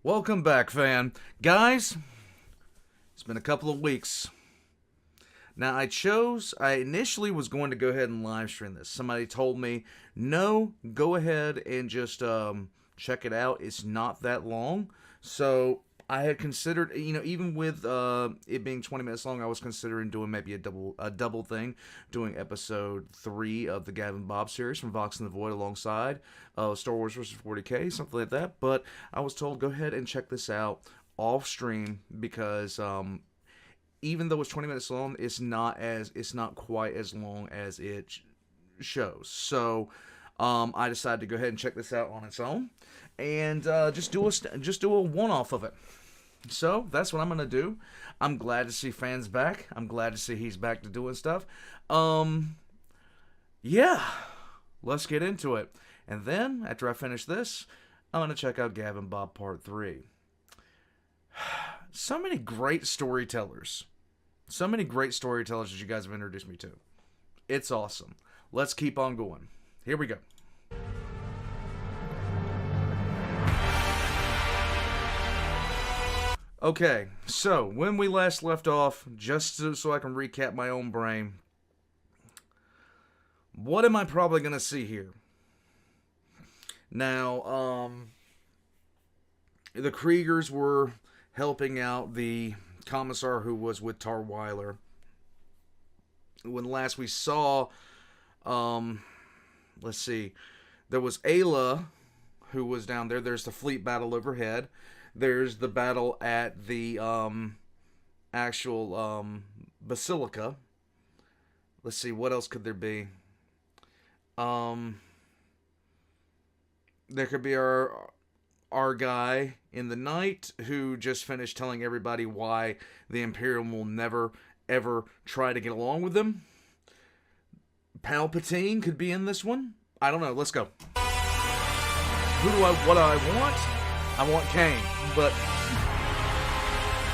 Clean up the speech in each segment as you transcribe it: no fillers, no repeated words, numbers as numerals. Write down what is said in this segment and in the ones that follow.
Welcome back, fan. Guys, it's been a couple of weeks. Now, I initially was going to go ahead and live stream this. Somebody told me, no, go ahead and just check it out. It's not that long. So, I had considered, even with it being 20 minutes long, I was considering doing maybe a double thing, doing episode 3 of the Gavin Bob series from Vox and the Void alongside Star Wars vs. 40K, something like that. But I was told, go ahead and check this out off stream because even though it's 20 minutes long, it's not quite as long as it shows. So I decided to go ahead and check this out on its own and just do a one-off of it. So that's what I'm gonna do. I'm glad to see fans back. I'm glad to see he's back to doing stuff. Yeah, let's get into it. And then after I finish this, I'm gonna check out Gavin Bob Part 3. So many great storytellers. So many great storytellers that you guys have introduced me to. It's awesome. Let's keep on going. Here we go. Okay, so when we last left off, just so I can recap my own brain, what am I probably going to see here? Now, the Kriegers were helping out the commissar who was with Tarweiler. When last we saw, let's see, there was Ayla who was down there. There's the fleet battle overhead. There's the battle at the actual basilica. Let's see, what else could there be? There could be our guy in the night who just finished telling everybody why the Imperium will never, ever try to get along with them. Palpatine could be in this one. I don't know. Let's go. What do I want? I want Kane, but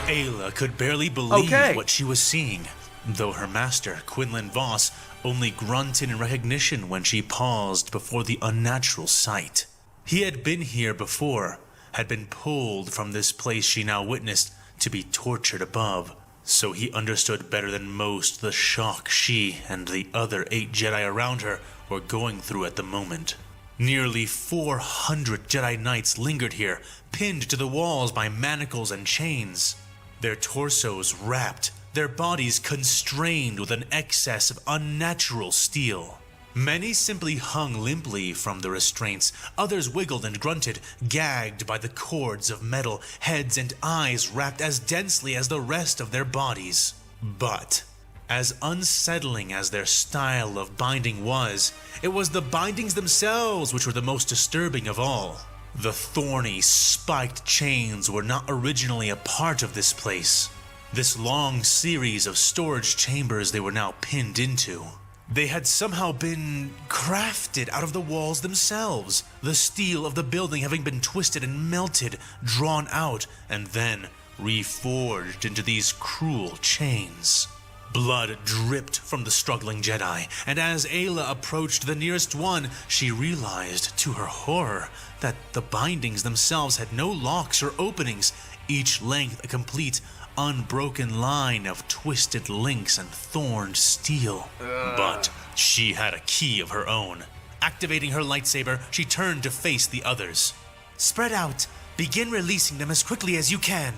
Ayla could barely believe what she was seeing, though her master, Quinlan Voss, only grunted in recognition when she paused before the unnatural sight. He had been here before, had been pulled from this place she now witnessed to be tortured above, so he understood better than most the shock she and the other 8 Jedi around her were going through at the moment. Nearly 400 Jedi Knights lingered here, pinned to the walls by manacles and chains. Their torsos wrapped, their bodies constrained with an excess of unnatural steel. Many simply hung limply from the restraints, others wiggled and grunted, gagged by the cords of metal, heads and eyes wrapped as densely as the rest of their bodies. But as unsettling as their style of binding was, it was the bindings themselves which were the most disturbing of all. The thorny, spiked chains were not originally a part of this place. This long series of storage chambers they were now pinned into. They had somehow been crafted out of the walls themselves, the steel of the building having been twisted and melted, drawn out, and then reforged into these cruel chains. Blood dripped from the struggling Jedi, and as Ayla approached the nearest one, she realized, to her horror, that the bindings themselves had no locks or openings, each length a complete, unbroken line of twisted links and thorned steel. But she had a key of her own. Activating her lightsaber, she turned to face the others. "Spread out. Begin releasing them as quickly as you can,"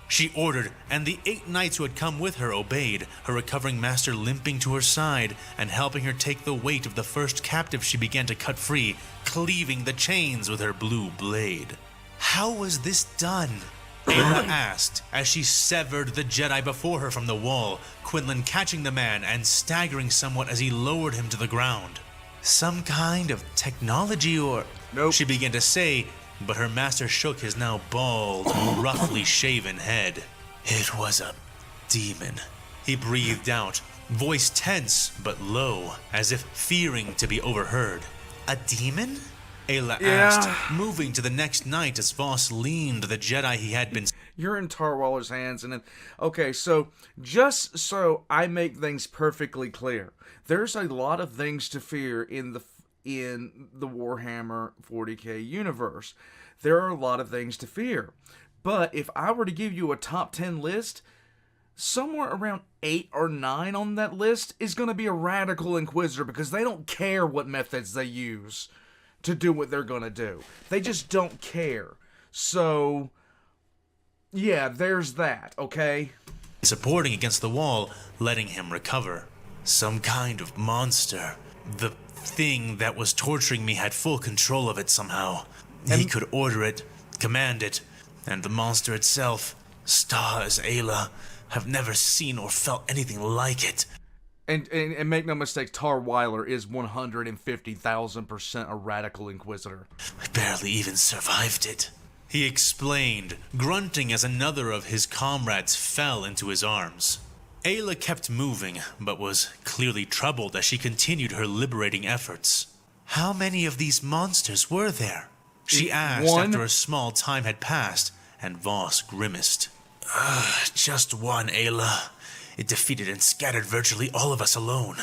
she ordered, and the 8 knights who had come with her obeyed, her recovering master limping to her side and helping her take the weight of the first captive she began to cut free, cleaving the chains with her blue blade. "How was this done?" Ayla asked as she severed the Jedi before her from the wall, Quinlan catching the man and staggering somewhat as he lowered him to the ground. "Some kind of technology or—" Nope. She began to say, but her master shook his now bald, roughly shaven head. "It was a demon," he breathed out, voice tense but low, as if fearing to be overheard. "A demon?" Ayla asked, moving to the next knight as Voss leaned the Jedi he had been... You're in Tarweiler's hands, and then... Okay, so, just so I make things perfectly clear, there's a lot of things to fear in in the Warhammer 40k universe. There are a lot of things to fear. But if I were to give you a top 10 list, somewhere around 8 or 9 on that list is going to be a radical Inquisitor, because they don't care what methods they use to do what they're going to do. They just don't care. So, yeah, there's that, okay? Supporting against the wall, letting him recover. Some kind of monster. The thing that was torturing me had full control of it somehow. He could order it, command it, and the monster itself, stars, Ayla, have never seen or felt anything like it. And make no mistake, Tar Weiler is 150,000% a radical Inquisitor. I barely even survived it. He explained, grunting as another of his comrades fell into his arms. Ayla kept moving, but was clearly troubled as she continued her liberating efforts. How many of these monsters were there? She asked after a small time had passed, and Voss grimaced. Just one, Ayla. It defeated and scattered virtually all of us alone.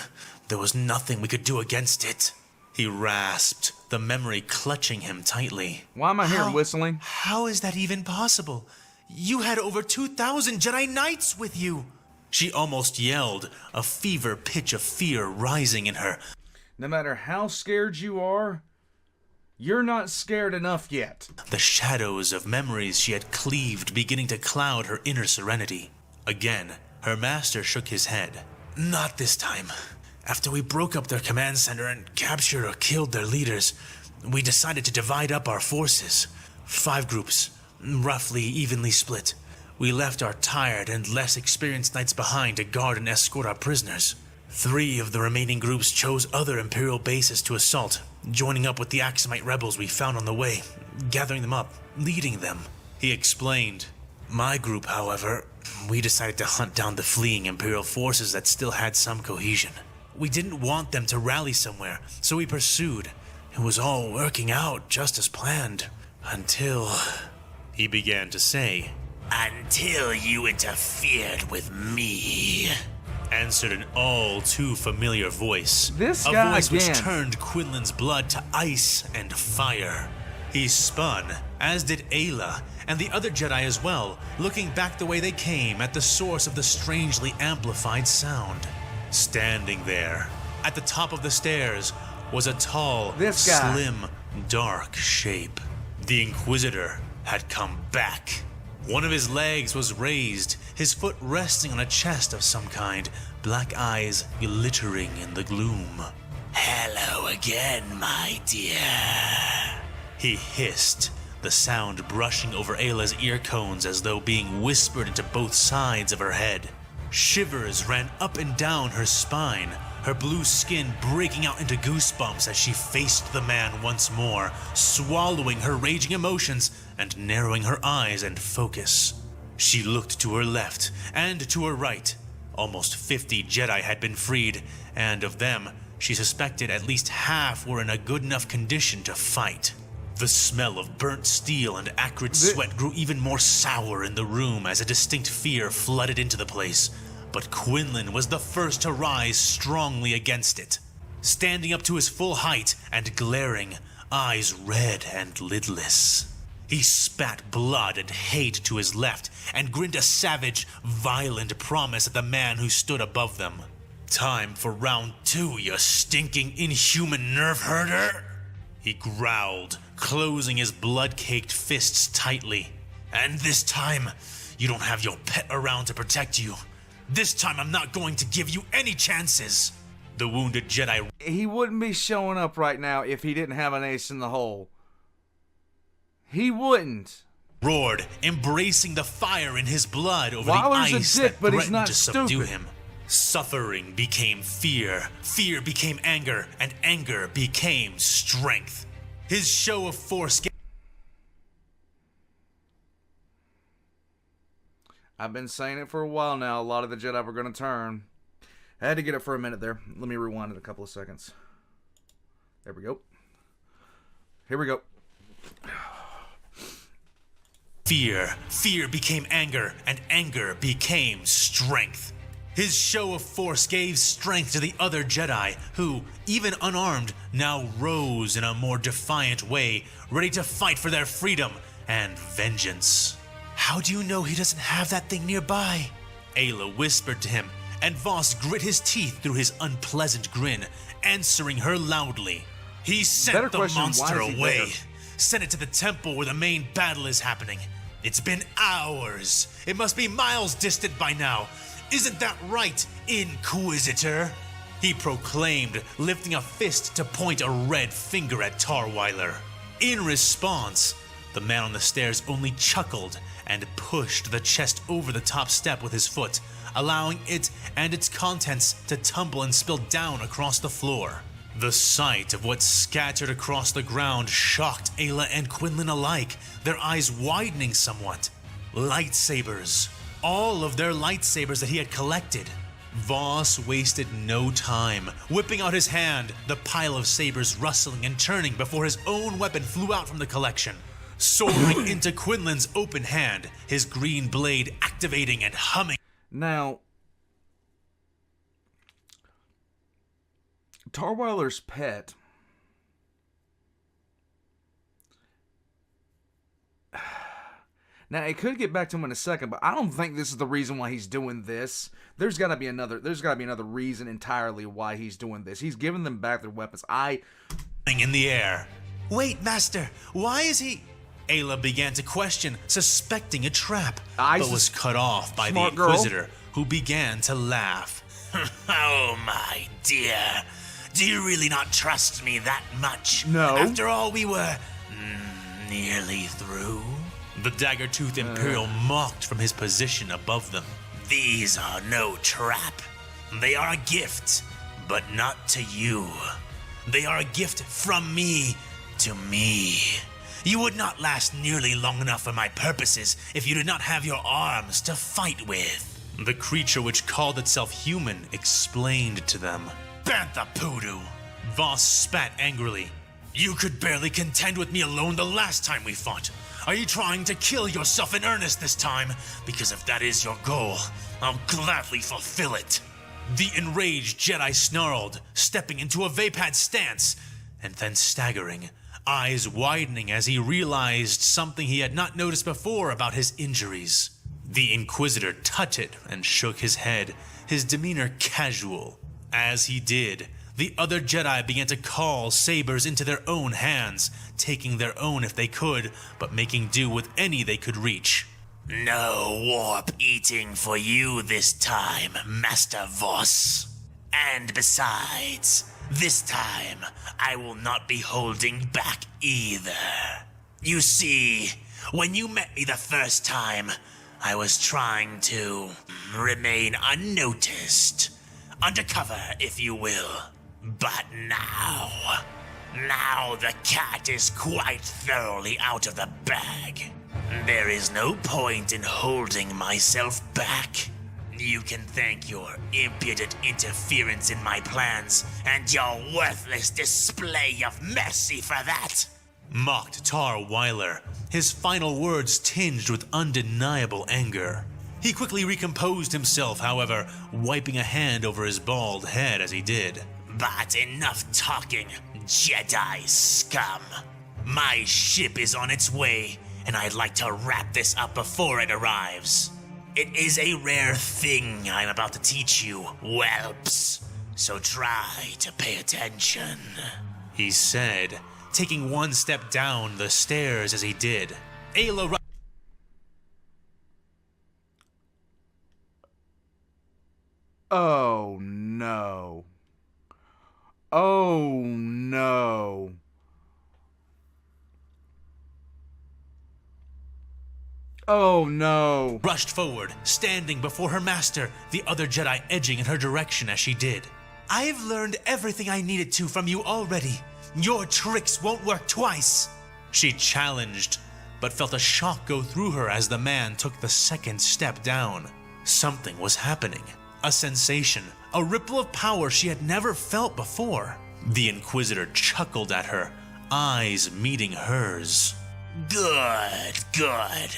There was nothing we could do against it. He rasped, the memory clutching him tightly. Why am I here whistling? How is that even possible? You had over 2,000 Jedi Knights with you. She almost yelled, a fever pitch of fear rising in her. No matter how scared you are, you're not scared enough yet. The shadows of memories she had cleaved beginning to cloud her inner serenity. Again, her master shook his head. Not this time. After we broke up their command center and captured or killed their leaders, we decided to divide up our forces. 5 groups, roughly evenly split. We left our tired and less experienced knights behind to guard and escort our prisoners. 3 of the remaining groups chose other Imperial bases to assault, joining up with the Axumite rebels we found on the way, gathering them up, leading them. He explained. My group, however, we decided to hunt down the fleeing Imperial forces that still had some cohesion. We didn't want them to rally somewhere, so we pursued. It was all working out just as planned, until... He began to say, until you interfered with me, answered an all too familiar voice. This a guy voice again. Which turned Quinlan's blood to ice and fire. He spun, as did Ayla, and the other Jedi as well, looking back the way they came at the source of the strangely amplified sound. Standing there, at the top of the stairs, was a tall, slim, dark shape. The Inquisitor had come back. One of his legs was raised, his foot resting on a chest of some kind, black eyes glittering in the gloom. Hello again, my dear, he hissed, the sound brushing over Ayla's ear cones as though being whispered into both sides of her head. Shivers ran up and down her spine, her blue skin breaking out into goosebumps as she faced the man once more, swallowing her raging emotions and narrowing her eyes and focus. She looked to her left and to her right. Almost 50 Jedi had been freed, and of them, she suspected at least half were in a good enough condition to fight. The smell of burnt steel and acrid sweat grew even more sour in the room as a distinct fear flooded into the place. But Quinlan was the first to rise strongly against it, standing up to his full height and glaring, eyes red and lidless. He spat blood and hate to his left and grinned a savage, violent promise at the man who stood above them. Time for round 2, you stinking, inhuman nerve herder, he growled, closing his blood-caked fists tightly. And this time, you don't have your pet around to protect you. This time I'm not going to give you any chances. The wounded Jedi... He wouldn't be showing up right now if he didn't have an ace in the hole. He wouldn't. Roared, embracing the fire in his blood over Weiler's the ice a dick, that but he's threatened not to subdue stupid. him. Suffering became fear, fear became anger, and anger became strength. His show of force... I've been saying it for a while now. A lot of the Jedi were going to turn. I had to get it for a minute there. Let me rewind it a couple of seconds. There we go. Here we go. Fear became anger, and anger became strength. His show of force gave strength to the other Jedi, who, even unarmed, now rose in a more defiant way, ready to fight for their freedom and vengeance. "How do you know he doesn't have that thing nearby?" Ayla whispered to him, and Voss grit his teeth through his unpleasant grin, answering her loudly. "He sent the monster away. Sent it to the temple where the main battle is happening. It's been hours. It must be miles distant by now. Isn't that right, Inquisitor?" he proclaimed, lifting a fist to point a red finger at Tarweiler. In response, the man on the stairs only chuckled and pushed the chest over the top step with his foot, allowing it and its contents to tumble and spill down across the floor. The sight of what scattered across the ground shocked Ayla and Quinlan alike, their eyes widening somewhat. Lightsabers. All of their lightsabers that he had collected. Voss wasted no time, whipping out his hand, the pile of sabers rustling and turning before his own weapon flew out from the collection, soaring into Quinlan's open hand, his green blade activating and humming. Now, Tarweiler's pet now, it could get back to him in a second, but I don't think this is the reason why he's doing this. There's got to be another reason entirely why he's doing this. He's giving them back their weapons. In the air. "Wait, Master, why is he..." Ayla began to question, suspecting a trap, but was cut off by the Inquisitor, who began to laugh. "Oh, my dear. Do you really not trust me that much? No. After all, we were nearly through." The dagger-toothed Imperial mocked from his position above them. "These are no trap. They are a gift, but not to you. They are a gift from me to me. You would not last nearly long enough for my purposes if you did not have your arms to fight with." The creature which called itself human explained to them. "Bantha Poodoo!" Voss spat angrily. "You could barely contend with me alone the last time we fought. Are you trying to kill yourself in earnest this time? Because if that is your goal, I'll gladly fulfill it." The enraged Jedi snarled, stepping into a Vapad stance, and then staggering, eyes widening as he realized something he had not noticed before about his injuries. The Inquisitor tutted and shook his head, his demeanor casual. As he did, the other Jedi began to call sabers into their own hands, taking their own if they could, but making do with any they could reach. "No warp eating for you this time, Master Voss. And besides, this time I will not be holding back either. You see, when you met me the first time, I was trying to remain unnoticed. Undercover, if you will. But now the cat is quite thoroughly out of the bag. There is no point in holding myself back. You can thank your impudent interference in my plans and your worthless display of mercy for that," mocked Tarweiler, his final words tinged with undeniable anger. He quickly recomposed himself, however, wiping a hand over his bald head as he did. "But enough talking, Jedi scum. My ship is on its way, and I'd like to wrap this up before it arrives. It is a rare thing I'm about to teach you, whelps, so try to pay attention," he said, taking one step down the stairs as he did. Ayla... Oh, no. Oh, no. Oh, no. Rushed forward, standing before her master, the other Jedi edging in her direction as she did. "I've learned everything I needed to from you already. Your tricks won't work twice," she challenged, but felt a shock go through her as the man took the second step down. Something was happening. A sensation, a ripple of power she had never felt before. The Inquisitor chuckled at her, eyes meeting hers. Good.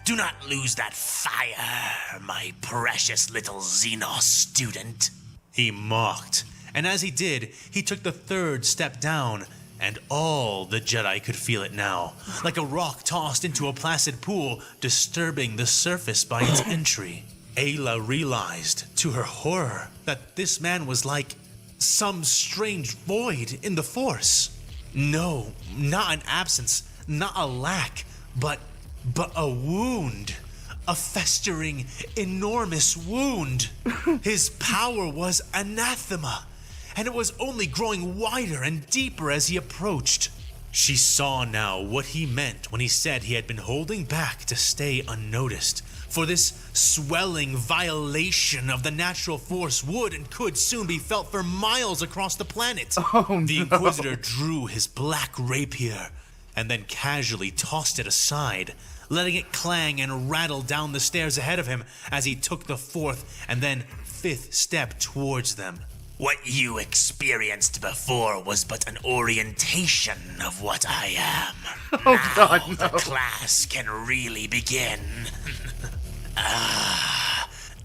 Do not lose that fire, my precious little Xenos student. He mocked, and as he did, he took the third step down, and all the Jedi could feel it now, like a rock tossed into a placid pool, disturbing the surface by its entry. Ayla realized, to her horror, that this man was like some strange void in the Force. No, not an absence, not a lack, but a wound. A festering, enormous wound. His power was anathema, and it was only growing wider and deeper as he approached. She saw now what he meant when he said he had been holding back to stay unnoticed. For this swelling violation of the natural force would and could soon be felt for miles across the planet. The Inquisitor drew his black rapier and then casually tossed it aside, letting it clang and rattle down the stairs ahead of him as he took the fourth and then fifth step towards them. What you experienced before was but an orientation of what I am. Oh, God, no. The class can really begin.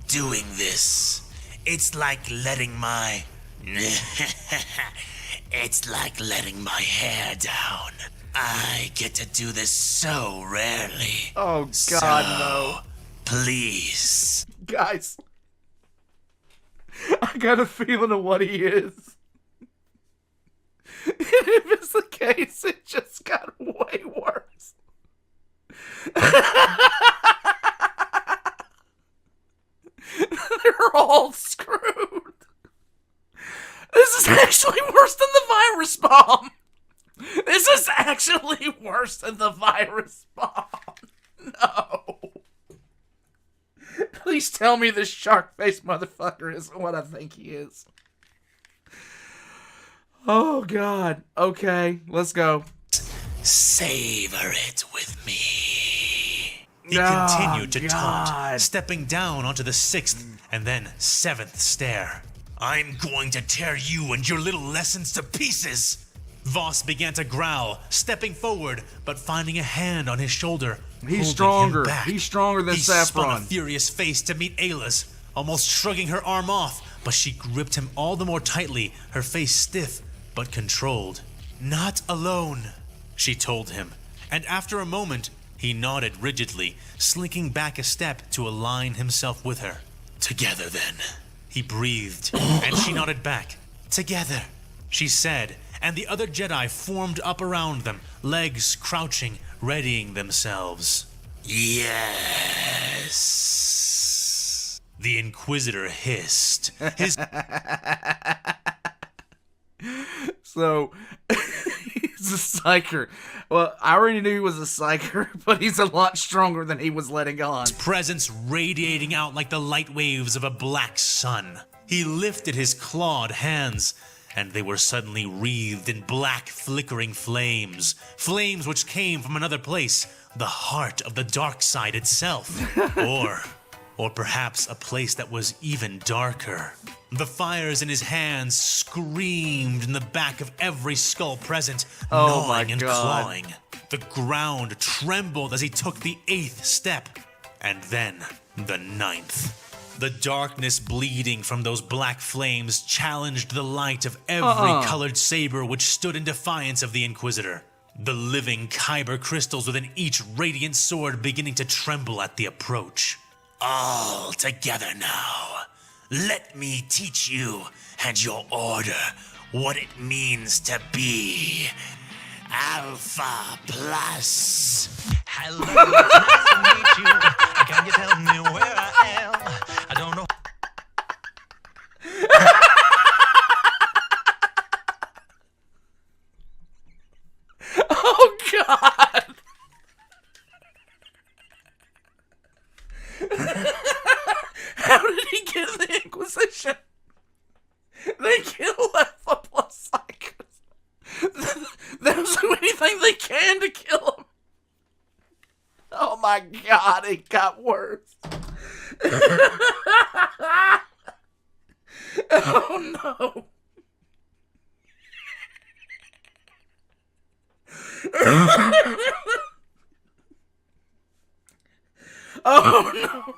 Doing this, it's like letting my... it's like letting my hair down. I get to do this so rarely. Oh, God, no. Please. Guys, I got a feeling of what he is. And if it's the case, it just got way worse. They're all screwed. This is actually worse than the virus bomb. This is actually worse than the virus bomb. No. Please tell me this shark-faced motherfucker isn't what I think he is. Oh, God. Okay, let's go. Savor it with me. He continued to taunt, stepping down onto the sixth and then seventh stair. I'm going to tear you and your little lessons to pieces. Voss began to growl, stepping forward, but finding a hand on his shoulder. He's stronger. He's stronger than Saffron. He spun a furious face to meet Ayla's, almost shrugging her arm off, but she gripped him all the more tightly, her face stiff but controlled. Not alone, she told him, and after a moment, he nodded rigidly, slinking back a step to align himself with her. Together then, he breathed, and she nodded back. Together, she said, and the other Jedi formed up around them, legs crouching, readying themselves. Yes. The Inquisitor hissed. His So, he's a psyker. Well, I already knew he was a psyker, but he's a lot stronger than he was letting on. Presence radiating out like the light waves of a black sun. He lifted his clawed hands, and they were suddenly wreathed in black flickering flames. Flames which came from another place, the heart of the dark side itself. Or perhaps a place that was even darker. The fires in his hands screamed in the back of every skull present, gnawing and clawing. The ground trembled as he took the 8th step, and then the 9th. The darkness bleeding from those black flames challenged the light of every colored saber which stood in defiance of the Inquisitor. The living kyber crystals within each radiant sword beginning to tremble at the approach. All together now. Let me teach you and your order what it means to be Alpha Plus. Hello, it's nice to meet you. Can you tell me where I am? I don't know. Oh, God. How did he get in the Inquisition? They kill Alpha Plus psychos. They'll do anything they can to kill him. Oh my God, it got worse. Oh no. Oh no!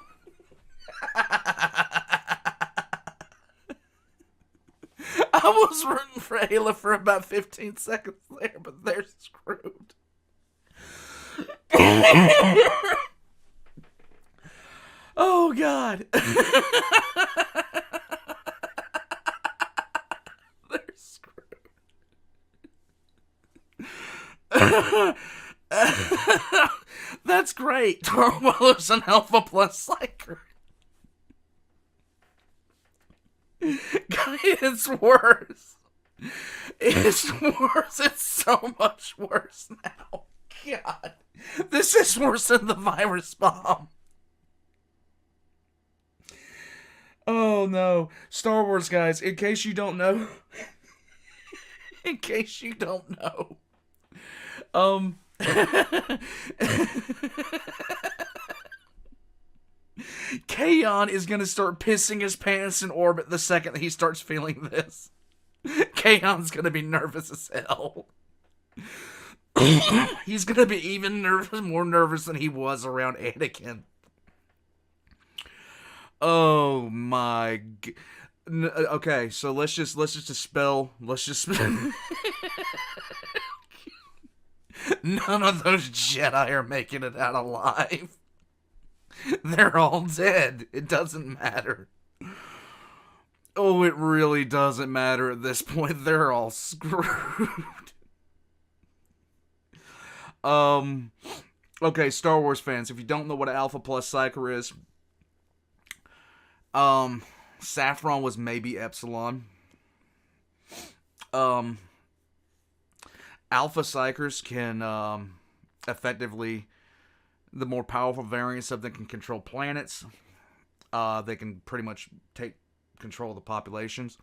I was rooting for Ayla for about 15 seconds there, but they're screwed. Oh God! They're screwed. That's great. Torwaller's an Alpha Plus Psyker. It's worse. It's worse. It's so much worse now. God. This is worse than the virus bomb. Oh no. Star Wars, guys, in case you don't know. In case you don't know. Kaon is gonna start pissing his pants in orbit the second that he starts feeling this. Kaon's gonna be nervous as hell. He's gonna be even more nervous than he was around Anakin. Oh my. Okay, so let's just dispel. None of those Jedi are making it out alive. They're all dead. It doesn't matter. Oh, it really doesn't matter at this point. They're all screwed. Okay, Star Wars fans, if you don't know what an Alpha Plus Psyker is, Saffron was maybe Epsilon. Alpha Psychers can, effectively, the more powerful variants of them can control planets. They can pretty much take control of the populations.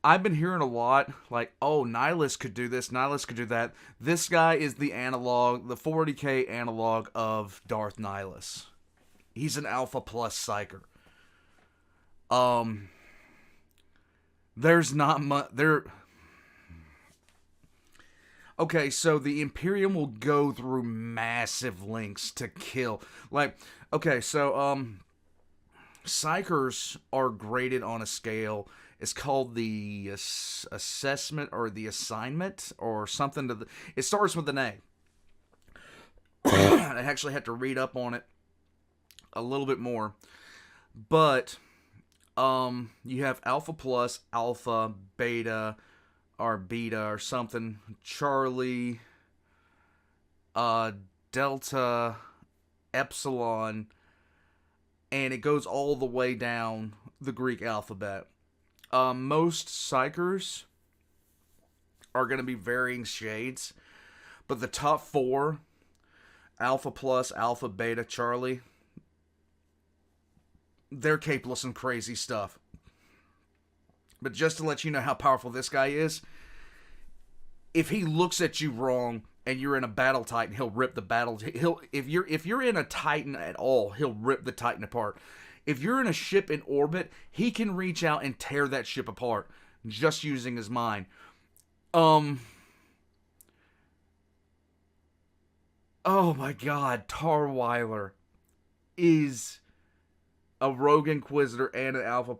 I've been hearing a lot, like, oh, Nihilus could do this, Nihilus could do that. This guy is the analog, the 40k analog of Darth Nihilus. He's an Alpha Plus Psyker. There's not much, okay, so the Imperium will go through massive lengths to kill. Like, okay, so, Psychers are graded on a scale. It's called the assessment or the assignment or something to the... It starts with an A. I actually had to read up on it a little bit more. But, you have Alpha Plus, Alpha, Beta, or Beta, or something. Charlie, Delta, Epsilon, and it goes all the way down the Greek alphabet. Most Psychers are going to be varying shades, but the top four, Alpha Plus, Alpha, Beta, Charlie, they're capable of some crazy stuff. But just to let you know how powerful this guy is, if he looks at you wrong and you're in a battle Titan, he'll rip the battle. If you're in a Titan at all, he'll rip the Titan apart. If you're in a ship in orbit, he can reach out and tear that ship apart just using his mind. Oh my God, Tarweiler is a Rogue Inquisitor and an Alpha.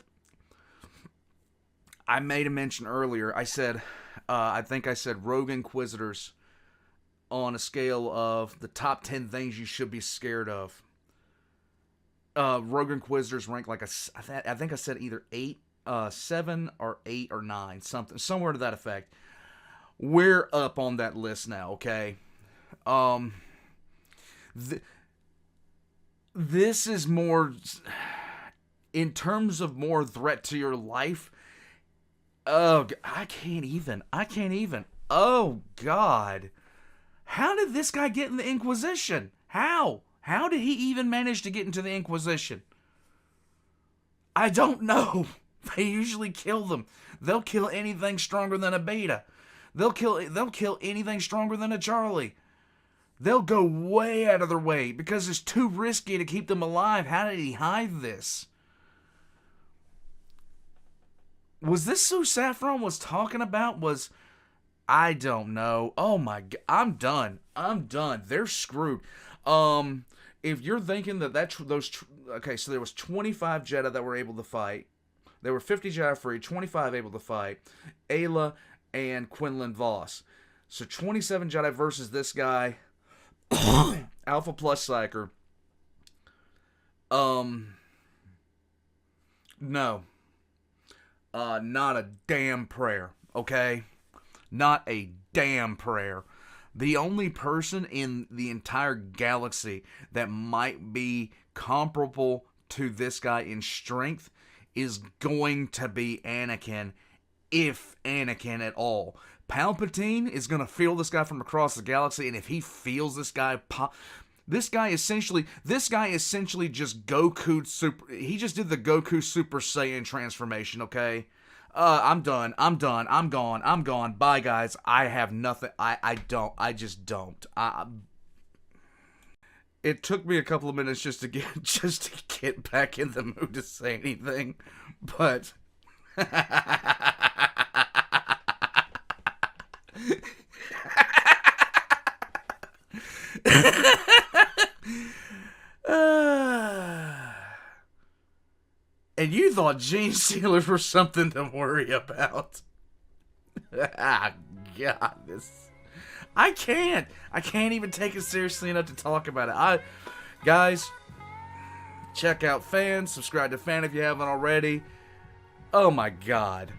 I made a mention earlier. I said, I think I said Rogue Inquisitors on a scale of the top 10 things you should be scared of. Rogue Inquisitors rank like I think I said either 7 or 8 or 9, somewhere to that effect. We're up on that list now, okay? This is more, in terms of more threat to your life. Oh, I can't even. Oh, God. How did this guy get in the Inquisition? How? How did he even manage to get into the Inquisition? I don't know. They usually kill them. They'll kill anything stronger than a Beta. They'll kill anything stronger than a Charlie. They'll go way out of their way because it's too risky to keep them alive. How did he hide this? Was this who Saffron was talking about? I don't know. Oh my god, I'm done. They're screwed. If you're thinking that okay, so there was 25 Jedi that were able to fight. There were 50 Jedi free, 25 able to fight. Ayla and Quinlan Voss. So 27 Jedi versus this guy, Alpha Plus Psyker. No. Not a damn prayer, okay? Not a damn prayer. The only person in the entire galaxy that might be comparable to this guy in strength is going to be Anakin, if Anakin at all. Palpatine is going to feel this guy from across the galaxy, and if he feels this guy this guy essentially just Goku super. He just did the Goku Super Saiyan transformation. Okay, I'm done. I'm gone. Bye, guys. I have nothing. I just don't. It took me a couple of minutes just to get back in the mood to say anything, but. And you thought gene sealers were something to worry about. God, I can't even take it seriously enough to talk about it. Guys, check out Fan, subscribe to Fan if you haven't already. Oh my god.